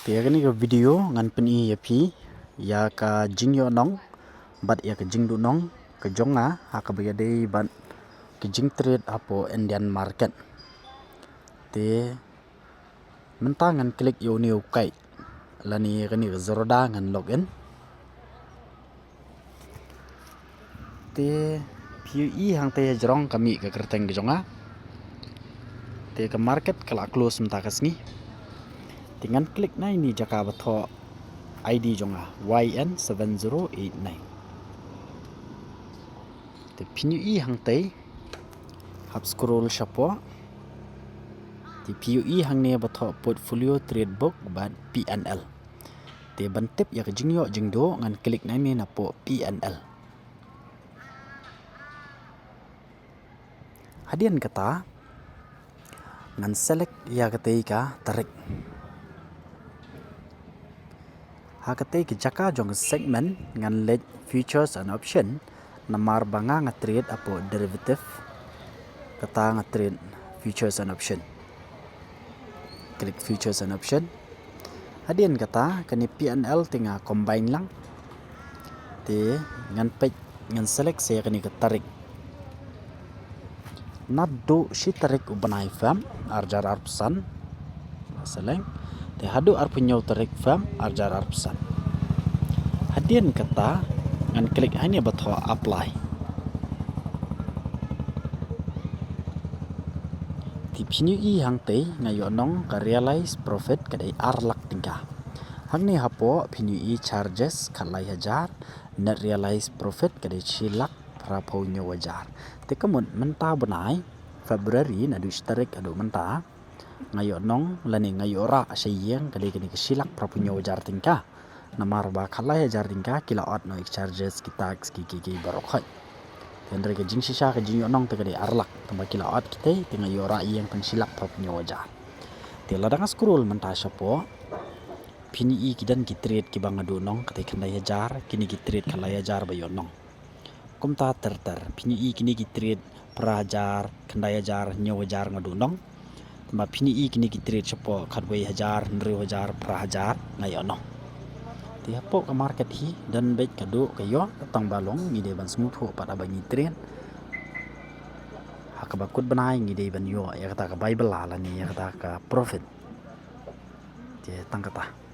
Tiada ni ke video ngan peni yapi ya ka jingyo nong bat ya ka jingdu nong ke jonga ha ka bagade ban ke jing trade apo Indian market te mentang ngan klik yo ni ukai lani kani zoroda ngan login te PUE hang te jerong kami ke kerteng ke jonga te ke market kala close mentakas ni dengan klik na ini jaka batho ID jonga YN7089 te PUE hang te hap scroll shapo te PUE hang ne batho portfolio trade book ban PNL te bantip ya jingyo jingdo ngan klik na mi na po PNL hadian kata ngan select ya kata ka tarik hakate ki jaka jong segment ngan leg futures and option namar banga nga trade apo derivative kata nga trade futures and option klik futures and option hadian kata kani PNL tinga combine lang te ngan page ngan select saya kani ka tarik nado si tarik ubanai fam arjar arpsan seleng te hadu arpunyo tarik fam arjar arpsan hadian kata ngan klik hanya batho apply tipini i hang te ngayo nong ka realize profit kadai arlak tingka hang ni hapo pini i charges khalai hajar net realize profit kadai chilak prapo nyo wajar te kamun menta benai Februari na du tarik adu menta ngayo nong lani ngayo ra sayeng kadai kini kesilak prapo nyo wajar tingka namar ba khalai hajar tingka kila ot no charges kita ki barokai tendre ke jing sisa ke jing nong te kadai arlak tamba kila ot kita tinga yo ra yang teng silak prapo nyo wajar te ladang scroll menta sapo pini i kidan ki trade ki bangadu nong kadai khandai hajar kini ki trade khalai hajar ba yo nong kumta ter pini i kini ki trade prajar khandai hajar nyo wajar ngadu nong tamba pini i kini ki trade sapo khadwai hajar nri hajar pra hajar ngayo nong ti hapo ka market hi dan bet kadu kayo tang balong ngide ban smooth ho pada bagi trade hakabakut banai ngide ban yo ya kata ka bible la ni ya kata ka profit je tang kata